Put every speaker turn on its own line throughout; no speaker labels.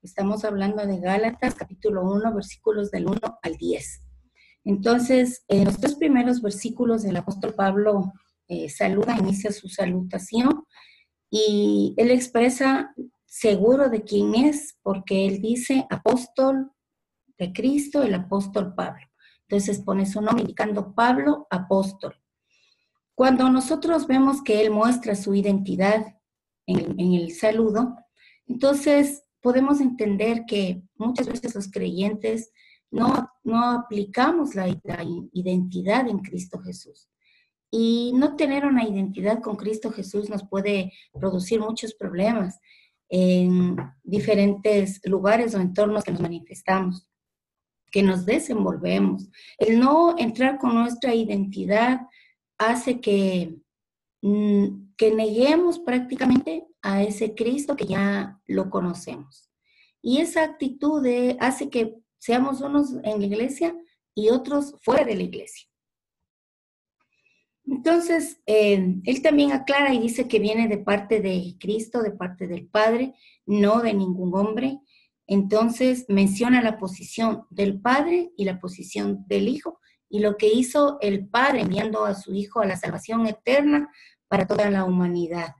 Estamos hablando de Gálatas, capítulo 1, versículos del 1 al 10. Entonces, en los 3 primeros versículos el apóstol Pablo inicia su salutación y él expresa seguro de quién es, porque él dice apóstol de Cristo, el apóstol Pablo. Entonces pone su nombre indicando Pablo, apóstol. Cuando nosotros vemos que él muestra su identidad en el saludo, entonces podemos entender que muchas veces los creyentes no aplicamos la identidad en Cristo Jesús. Y no tener una identidad con Cristo Jesús nos puede producir muchos problemas en diferentes lugares o entornos que nos manifestamos, que nos desenvolvemos. El no entrar con nuestra identidad hace que neguemos prácticamente a ese Cristo que ya lo conocemos. Y esa actitud hace que seamos unos en la iglesia y otros fuera de la iglesia. Entonces, él también aclara y dice que viene de parte de Cristo, de parte del Padre, no de ningún hombre. Entonces, menciona la posición del Padre y la posición del Hijo y lo que hizo el Padre enviando a su Hijo a la salvación eterna para toda la humanidad.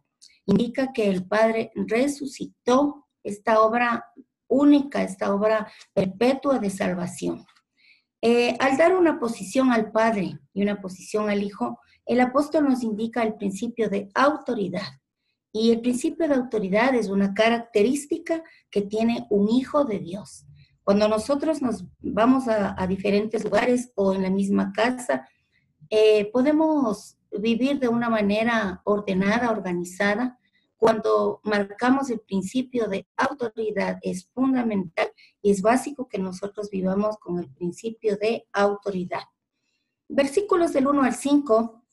Indica que el Padre resucitó esta obra única, esta obra perpetua de salvación. Al dar una posición al Padre y una posición al Hijo, el apóstol nos indica el principio de autoridad. Y el principio de autoridad es una característica que tiene un hijo de Dios. Cuando nosotros nos vamos a diferentes lugares o en la misma casa, podemos vivir de una manera ordenada, organizada. Cuando marcamos el principio de autoridad, es fundamental y es básico que nosotros vivamos con el principio de autoridad. Versículos del 1 al 5,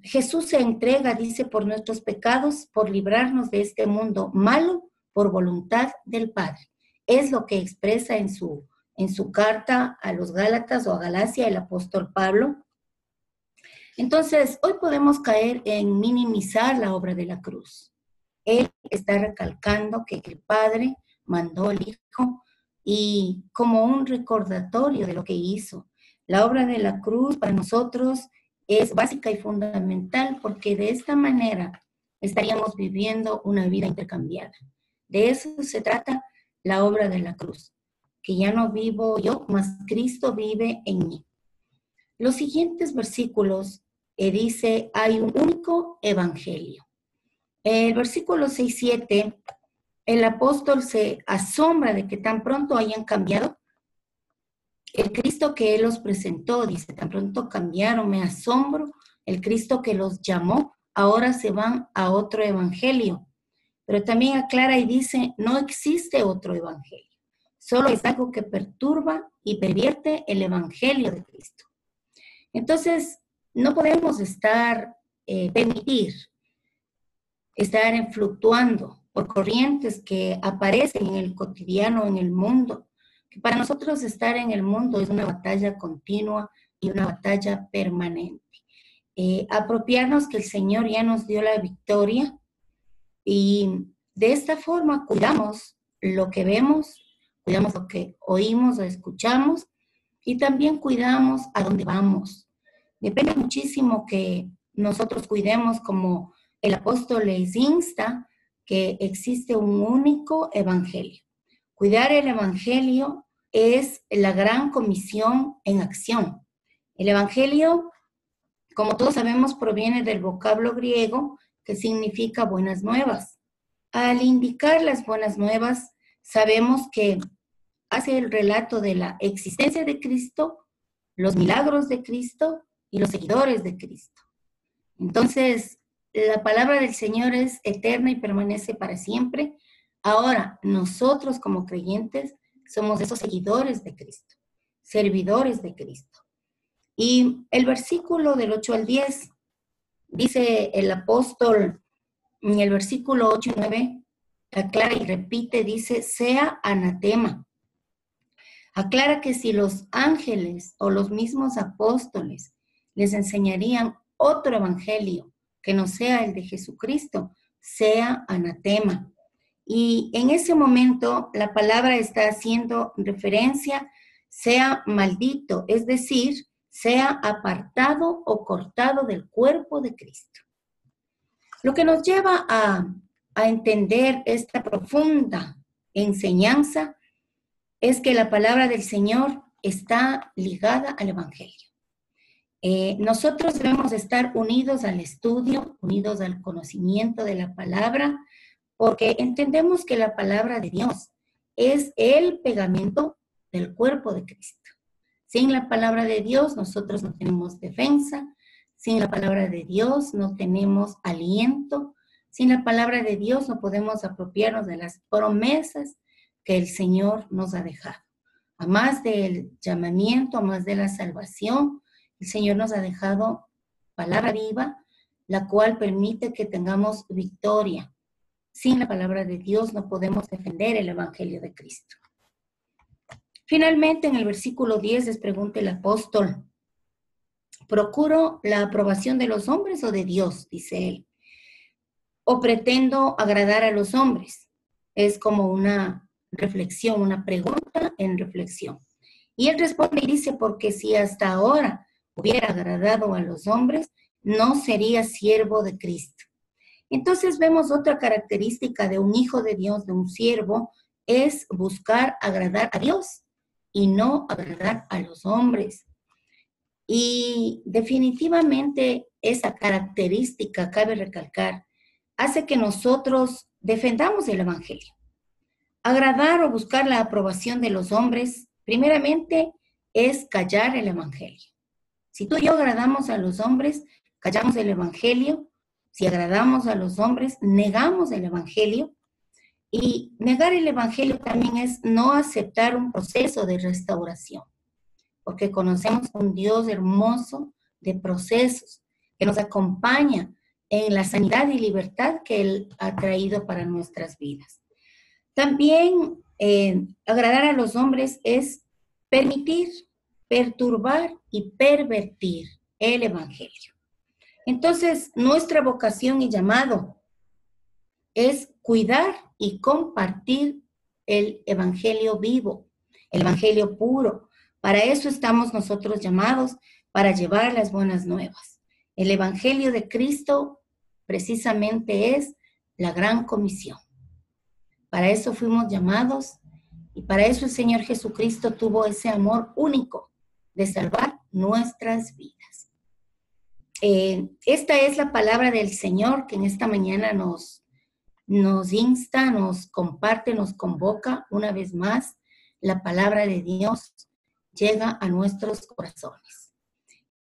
Jesús se entrega, dice, por nuestros pecados, por librarnos de este mundo malo, por voluntad del Padre. Es lo que expresa en su carta a los Gálatas o a Galacia el apóstol Pablo. Entonces, hoy podemos caer en minimizar la obra de la cruz. Él está recalcando que el Padre mandó al Hijo y como un recordatorio de lo que hizo. La obra de la cruz para nosotros es básica y fundamental porque de esta manera estaríamos viviendo una vida intercambiada. De eso se trata la obra de la cruz, que ya no vivo yo, mas Cristo vive en mí. Los siguientes versículos dice, hay un único evangelio. El versículo 6-7, el apóstol se asombra de que tan pronto hayan cambiado el Cristo que Él los presentó, dice, tan pronto cambiaron, me asombro, el Cristo que los llamó, ahora se van a otro evangelio. Pero también aclara y dice, no existe otro evangelio, solo es algo que perturba y pervierte el evangelio de Cristo. Entonces, no podemos permitir estar fluctuando por corrientes que aparecen en el cotidiano, en el mundo, que para nosotros estar en el mundo es una batalla continua y una batalla permanente. Apropiarnos que el Señor ya nos dio la victoria y de esta forma cuidamos lo que vemos, cuidamos lo que oímos o escuchamos y también cuidamos a dónde vamos. Depende muchísimo que nosotros cuidemos, como el apóstol les insta, que existe un único evangelio. Cuidar el evangelio es la gran comisión en acción. El evangelio, como todos sabemos, proviene del vocablo griego que significa buenas nuevas. Al indicar las buenas nuevas, sabemos que hace el relato de la existencia de Cristo, los milagros de Cristo y los seguidores de Cristo. Entonces, la palabra del Señor es eterna y permanece para siempre. Ahora, nosotros como creyentes somos esos seguidores de Cristo, servidores de Cristo. Y el versículo del 8 al 10, dice el apóstol en el versículo 8 y 9, aclara y repite, dice, sea anatema. Aclara que si los ángeles o los mismos apóstoles les enseñarían otro evangelio que no sea el de Jesucristo, sea anatema. Y en ese momento la palabra está haciendo referencia, sea maldito, es decir, sea apartado o cortado del cuerpo de Cristo. Lo que nos lleva a entender esta profunda enseñanza es que la palabra del Señor está ligada al Evangelio. Nosotros debemos estar unidos al estudio, unidos al conocimiento de la palabra, porque entendemos que la palabra de Dios es el pegamento del cuerpo de Cristo. Sin la palabra de Dios nosotros no tenemos defensa, sin la palabra de Dios no tenemos aliento, sin la palabra de Dios no podemos apropiarnos de las promesas que el Señor nos ha dejado. A más del llamamiento, a más de la salvación, el Señor nos ha dejado palabra viva, la cual permite que tengamos victoria. Sin la palabra de Dios no podemos defender el Evangelio de Cristo. Finalmente, en el versículo 10 les pregunta el apóstol, ¿procuro la aprobación de los hombres o de Dios? Dice él. ¿O pretendo agradar a los hombres? Es como una reflexión, una pregunta en reflexión. Y él responde y dice, porque si hasta ahora hubiera agradado a los hombres, no sería siervo de Cristo. Entonces vemos otra característica de un hijo de Dios, de un siervo, es buscar agradar a Dios y no agradar a los hombres. Y definitivamente esa característica, cabe recalcar, hace que nosotros defendamos el Evangelio. Agradar o buscar la aprobación de los hombres, primeramente, es callar el Evangelio. Si tú y yo agradamos a los hombres, callamos el Evangelio. Si agradamos a los hombres, negamos el Evangelio. Y negar el Evangelio también es no aceptar un proceso de restauración, porque conocemos un Dios hermoso de procesos que nos acompaña en la sanidad y libertad que Él ha traído para nuestras vidas. También agradar a los hombres es permitir, perturbar y pervertir el Evangelio. Entonces, nuestra vocación y llamado es cuidar y compartir el Evangelio vivo, el Evangelio puro. Para eso estamos nosotros llamados, para llevar las buenas nuevas. El Evangelio de Cristo precisamente es la gran comisión. Para eso fuimos llamados y para eso el Señor Jesucristo tuvo ese amor único de salvar nuestras vidas. Esta es la palabra del Señor que en esta mañana nos insta, nos comparte, nos convoca una vez más. La palabra de Dios llega a nuestros corazones.